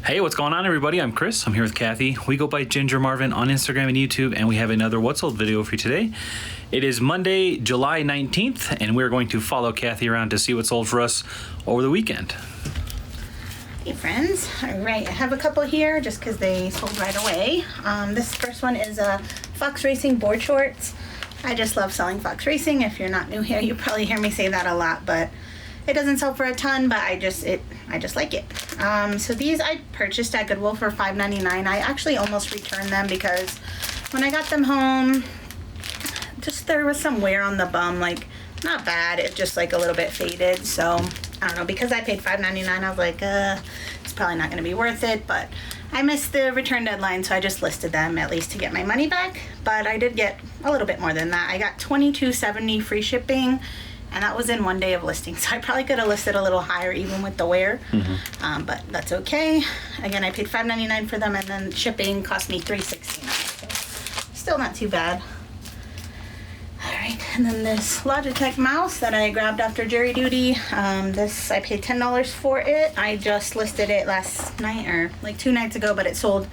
Hey, what's going on, everybody? I'm Chris. I'm here with Kathy. We go by Ginger Marvin on Instagram and YouTube, and we have another What's Sold video for you today. It is Monday, July 19th, and we're going to follow Kathy around to see what's sold for us over the weekend. Hey friends, all right, I have a couple here just because they sold right away. This first one is Fox Racing board shorts. I just love selling Fox Racing. If you're not new here, you probably hear me say that a lot, but it doesn't sell for a ton, but I just like it. So these I purchased at Goodwill for $5.99. I actually almost returned them because when I got them home, just there was some wear on the bum, like not bad, it just like a little bit faded. So I don't know, because I paid $5.99, I was like, it's probably not gonna be worth it, but I missed the return deadline, so I just listed them at least to get my money back. But I did get a little bit more than that. I got $22.70 free shipping, and that was in one day of listing, so I probably could have listed a little higher even with the wear, but that's okay. Again, I paid $5.99 for them, and then shipping cost me $3.69, so still not too bad. All right, and then this Logitech mouse that I grabbed after jury duty, this I paid $10 for it. I just listed it last night, or like 2 nights ago, but it sold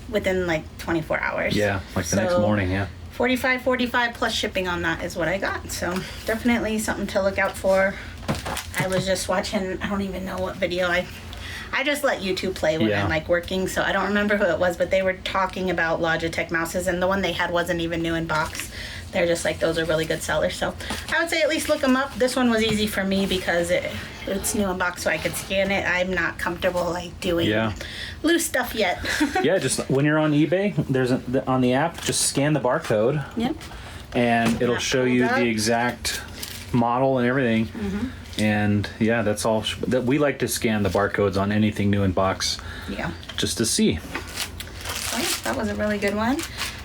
within like 24 hours. Yeah, like the next morning, yeah. $45 plus shipping on that is what I got. So definitely something to look out for. I was just watching, I don't even know what video, I just let YouTube play when I'm like working, so I don't remember who it was, but they were talking about Logitech mouses, and the one they had wasn't even new in box. They're just like, those are really good sellers. So I would say at least look them up. This one was easy for me because it's new in box, so I could scan it. I'm not comfortable like doing loose stuff yet. Yeah, just when you're on eBay, there's on the app, just scan the barcode. Yep. And it'll show you the exact model and everything. And yeah, that's all. That we like to scan the barcodes on anything new in box. Yeah. Just to see. So yeah, that was a really good one.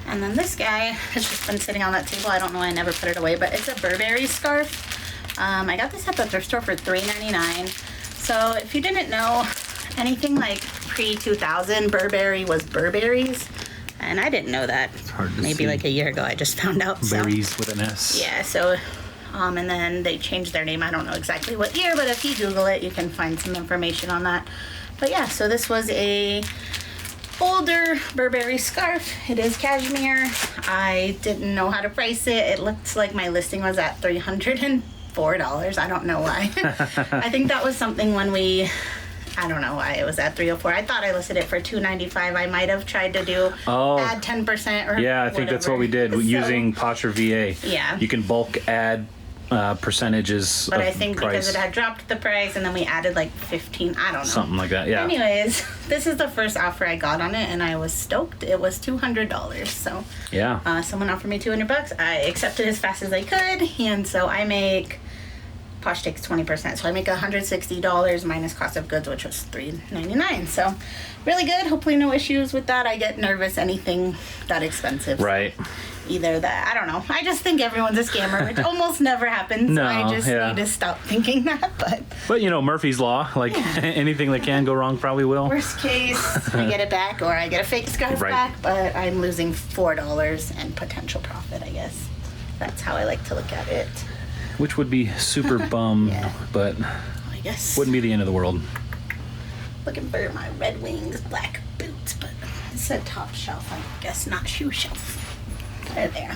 And then this guy has just been sitting on that table. I don't know why I never put it away, but it's a Burberry scarf. I got this at the thrift store for $3.99. So if you didn't know, anything like pre-2000, Burberry was Burberry's. And I didn't know that. It's hard to Maybe see. Like a year ago, I just found out. Berries with an S. Yeah, so, and then they changed their name. I don't know exactly what year, but if you Google it, you can find some information on that. But yeah, so this was a older Burberry scarf. It is cashmere. I didn't know how to price it. It looks like my listing was at $304. I don't know why. I think that was something when I don't know why it was at $304. I thought I listed it for $295. I might have tried to do add 10% or yeah, I think that's what we did using Poshmark VA. Yeah. You can bulk add percentages. But I think price. because it had dropped the price, and then we added like 15. I don't know. Something like that. Yeah. Anyways, this is the first offer I got on it, and I was stoked. It was $200. So yeah. Someone offered me $200. I accepted as fast as I could, and so I make. Posh takes 20%, so I make $160 minus cost of goods, which was $3.99. So really good. Hopefully no issues with that. I get nervous anything that expensive. Right. Either that, I don't know. I just think everyone's a scammer, which almost never happens. No, so I just need to stop thinking that. But you know, Murphy's Law, like anything that can go wrong probably will. Worst case, I get it back, or I get a fake scarf back, but I'm losing $4 and potential profit, I guess. That's how I like to look at it. Which would be super bum, but I guess wouldn't be the end of the world. Looking for my Red Wings black boots, but it said top shelf, I guess not shoe shelf. They're there.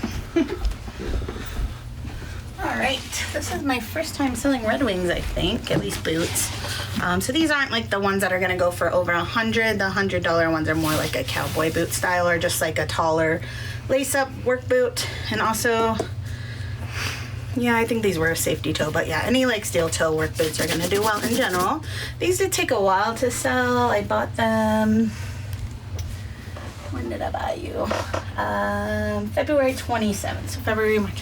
Alright, this is my first time selling Red Wings, I think, at least boots. So these aren't like the ones that are going to go for over $100. The $100 ones are more like a cowboy boot style, or just like a taller lace-up work boot. And also, yeah, I think these were a safety toe, but yeah, any like steel toe work boots are gonna do well in general. These did take a while to sell. I bought them, when did I buy you? February 27th, so February, March,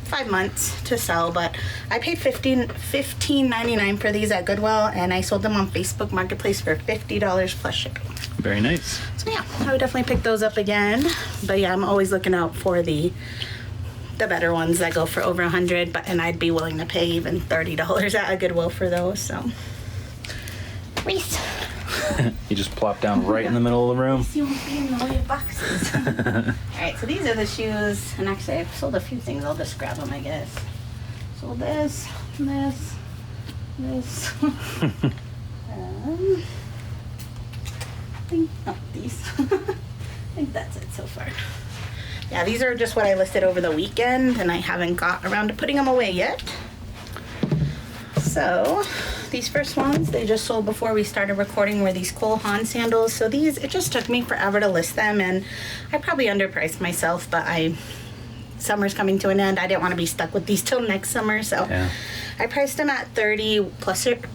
5 months to sell, but I paid $15.99 for these at Goodwill, and I sold them on Facebook Marketplace for $50 plus shipping. Very nice. So yeah, I would definitely pick those up again, but yeah, I'm always looking out for the better ones that go for over $100, and I'd be willing to pay even $30 at a Goodwill for those. So, Reese. You just plop down right in the middle of the room. You won't be in the way of boxes. All right, so these are the shoes, and actually I've sold a few things. I'll just grab them, I guess. Sold this, this. These. I think that's it so far. Yeah, these are just what I listed over the weekend, and I haven't got around to putting them away yet. So, these first ones, they just sold before we started recording, were these Cole Haan sandals. So these, it just took me forever to list them, and I probably underpriced myself, but summer's coming to an end. I didn't want to be stuck with these till next summer, so yeah. I priced them at $30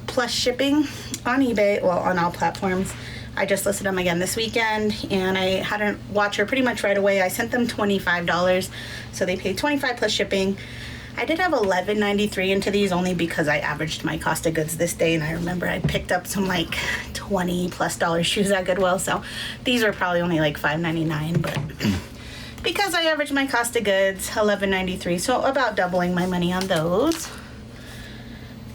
plus shipping on eBay, well, on all platforms. I just listed them again this weekend, and I had a watcher pretty much right away. I sent them $25, so they paid $25 plus shipping. I did have $11.93 into these only because I averaged my cost of goods this day, and I remember I picked up some like $20+ shoes at Goodwill, so these are probably only like $5.99, but because I averaged my cost of goods, $11.93, so about doubling my money on those.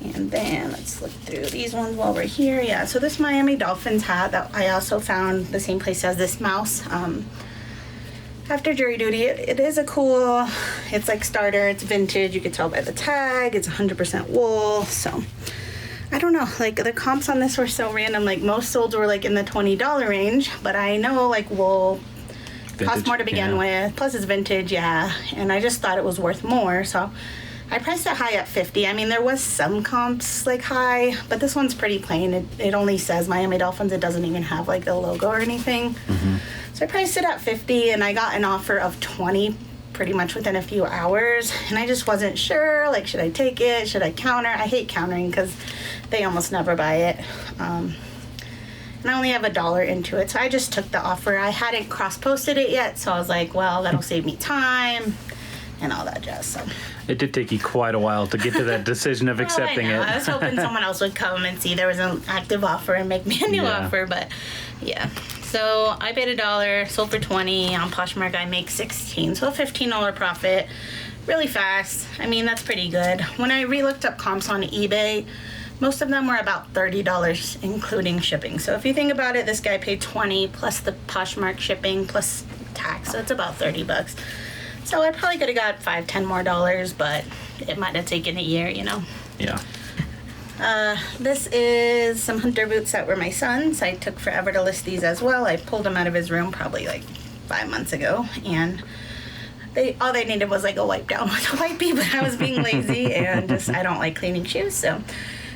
And then let's look through these ones while we're here. Yeah, so this Miami Dolphins hat that I also found the same place as this mouse. After jury duty, it is a cool, it's like starter, it's vintage, you can tell by the tag, it's 100% wool, so I don't know, like the comps on this were so random, like most solds were like in the $20 range, but I know like wool costs more to begin with, plus it's vintage, yeah, and I just thought it was worth more, so I priced it high at $50. I mean, there was some comps like high, but this one's pretty plain. It only says Miami Dolphins. It doesn't even have like the logo or anything. Mm-hmm. So I priced it at $50, and I got an offer of $20 pretty much within a few hours. And I just wasn't sure, like, should I take it? Should I counter? I hate countering because they almost never buy it. And I only have $1 into it, so I just took the offer. I hadn't cross-posted it yet, so I was like, well, that'll save me time and all that jazz. So it did take you quite a while to get to that decision of accepting it. I was hoping someone else would come and see there was an active offer and make me a new offer, but yeah. So I paid $1, sold for $20. On Poshmark, I make $16, so a $15 profit, really fast. I mean, that's pretty good. When I re-looked up comps on eBay, most of them were about $30, including shipping. So if you think about it, this guy paid $20 plus the Poshmark shipping plus tax, so it's about $30. So I probably could have got $5-10 more, but it might have taken a year, you know. Yeah. This is some hunter boots that were my son's. I took forever to list these as well. I pulled them out of his room probably like 5 months ago, and all they needed was like a wipe down with a wipey, but I was being lazy and I don't like cleaning shoes, so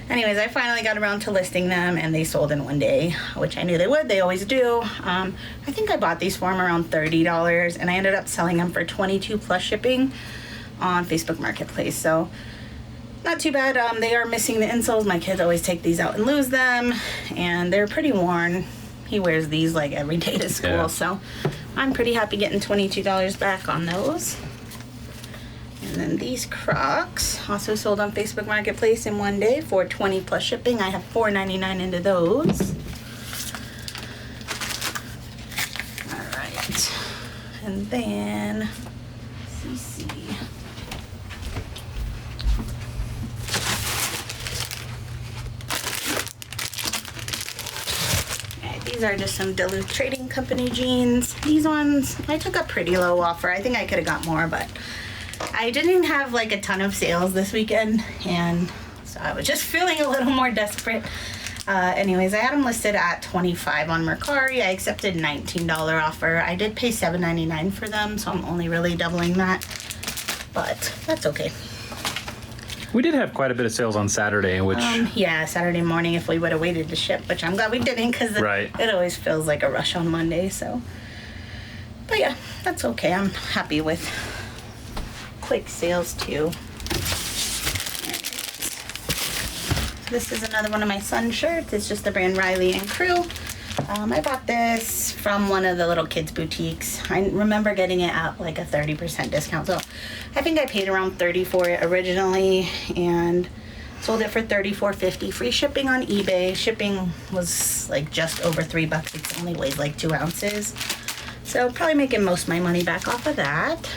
anyways, I finally got around to listing them, and they sold in one day, which I knew they would. They always do. I think I bought these for them around $30, and I ended up selling them for $22 plus shipping on Facebook Marketplace. So not too bad. They are missing the insoles. My kids always take these out and lose them, and they're pretty worn. He wears these like every day to school, so I'm pretty happy getting $22 back on those. And then these Crocs, also sold on Facebook Marketplace in one day for $20 plus shipping. I have $4.99 into those. All right. And then, CC. These are just some Duluth Trading Company jeans. These ones, I took a pretty low offer. I think I could have got more, but I didn't have like a ton of sales this weekend, and so I was just feeling a little more desperate. Anyways, I had them listed at $25 on Mercari. I accepted $19 offer. I did pay $7.99 for them, so I'm only really doubling that, but that's okay. We did have quite a bit of sales on Saturday, which... yeah, Saturday morning if we would have waited to ship, which I'm glad we didn't, because it always feels like a rush on Monday, so... But yeah, that's okay. I'm happy with quick sales, too. This is another one of my son's shirts. It's just the brand Riley and Crew. I bought this from one of the little kids' boutiques. I remember getting it at like a 30% discount. So I think I paid around $30 for it originally and sold it for $34.50. Free shipping on eBay. Shipping was like just over $3. It only weighs like 2 ounces. So probably making most of my money back off of that.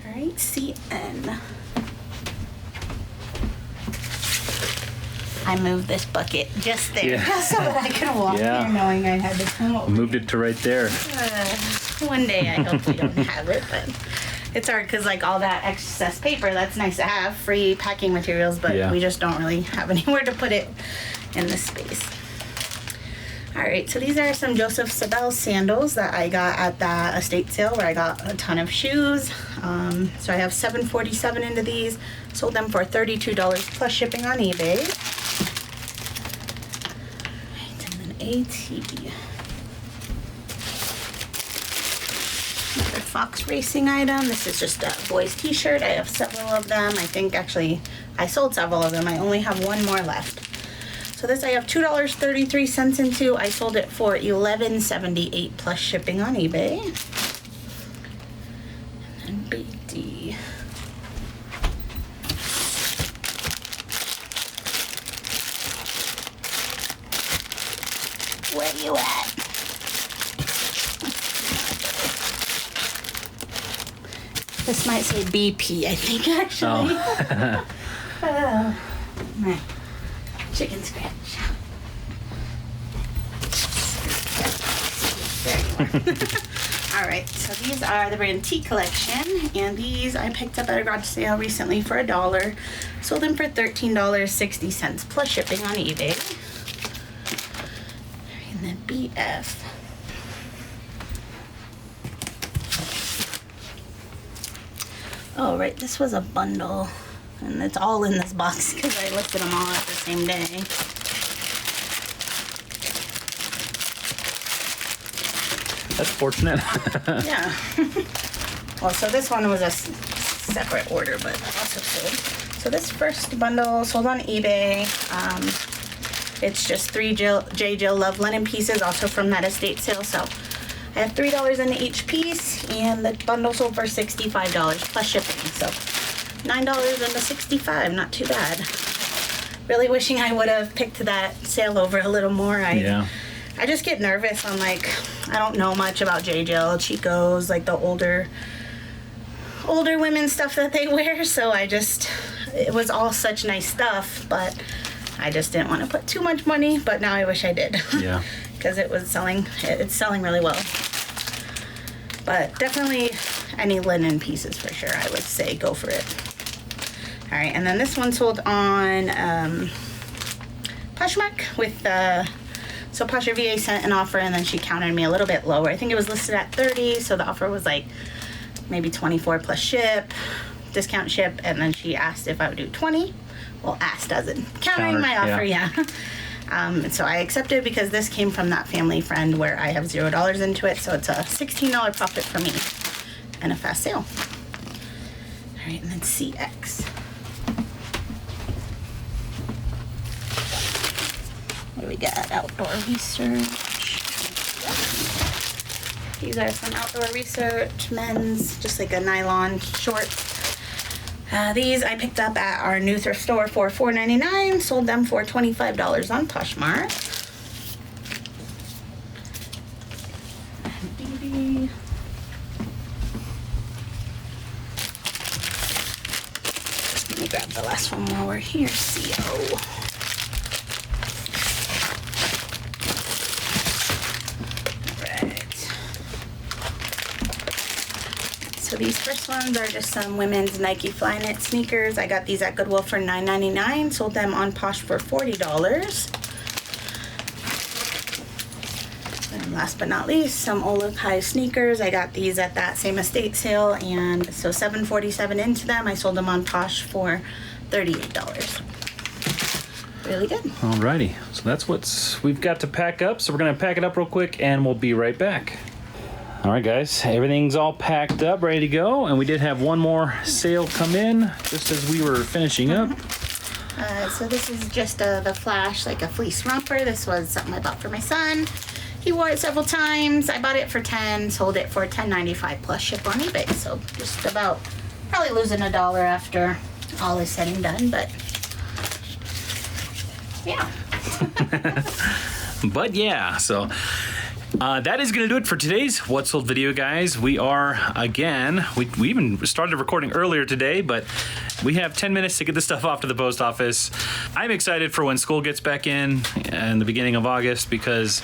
All right, CN. I moved this bucket just there, just so that I could walk here knowing I had to come over. Moved it to right there. One day I hope we don't have it, but it's hard because like all that excess paper, that's nice to have, free packing materials, but we just don't really have anywhere to put it in this space. All right, so these are some Joseph Sabelle sandals that I got at the estate sale where I got a ton of shoes. So I have $7.47 into these. Sold them for $32 plus shipping on eBay. Right, and then AT. Another Fox Racing item. This is just a boys t-shirt. I have several of them. I think actually I sold several of them. I only have one more left. So this I have $2.33 into. I sold it for $11.78 plus shipping on eBay. And then BD. Where you at? This might say BP, I think, actually. Oh. Man. Chicken scratch. All right, so these are the brand T collection, and these I picked up at a garage sale recently for $1. Sold them for $13.60 plus shipping on eBay. And then BF. Oh, right, this was a bundle. And it's all in this box because I lifted them all out the same day. That's fortunate. Yeah. Well, so this one was a separate order, but also sold. So this first bundle sold on eBay. It's just 3 J. Jill Love linen pieces, also from that estate sale. So I have $3 into each piece, and the bundle sold for $65 plus shipping. So $9 into $65, not too bad. Really wishing I would have picked that sale over a little more. I just get nervous on, like, I don't know much about J. Jill, Chico's, like the older women stuff that they wear. So it was all such nice stuff, but I just didn't want to put too much money. But now I wish I did. Yeah. Because it's selling really well. But definitely any linen pieces for sure, I would say go for it. All right, and then this one sold on Poshmark with so Posher VA sent an offer, and then she countered me a little bit lower. I think it was listed at 30, so the offer was like maybe 24 plus discount ship, and then she asked if I would do 20. Well, asked doesn't countering my offer, yeah. So I accepted because this came from that family friend where I have $0 into it, so it's a $16 profit for me and a fast sale. All right, and then CX. What do we got? Outdoor research. These are some outdoor research men's, just like a nylon shorts. These I picked up at our new thrift store for $4.99. Sold them for $25 on Poshmark. BB. Let me grab the last one while we're here. CO. So these first ones are just some women's Nike Flyknit sneakers. I got these at Goodwill for $9.99. Sold them on Posh for $40. And last but not least, some Olive High sneakers. I got these at that same estate sale, and so $7.47 into them. I sold them on Posh for $38. Really good. Alrighty, so that's what we've got to pack up. So we're gonna pack it up real quick, and we'll be right back. All right, guys, everything's all packed up, ready to go, and we did have one more sale come in just as we were finishing up. So this is just the Flash, like a fleece romper. This was something I bought for my son. He wore it several times. I bought it for $10, sold it for $10.95 plus ship on eBay. So just about probably losing $1 after all is said and done, but yeah. But yeah, so that is going to do it for today's What Sold video, guys. We are, again, we even started recording earlier today, but we have 10 minutes to get this stuff off to the post office. I'm excited for when school gets back in the beginning of August, because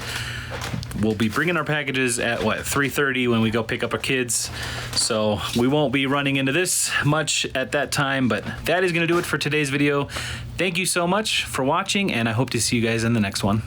we'll be bringing our packages at, 3:30 when we go pick up our kids. So we won't be running into this much at that time, but that is going to do it for today's video. Thank you so much for watching, and I hope to see you guys in the next one.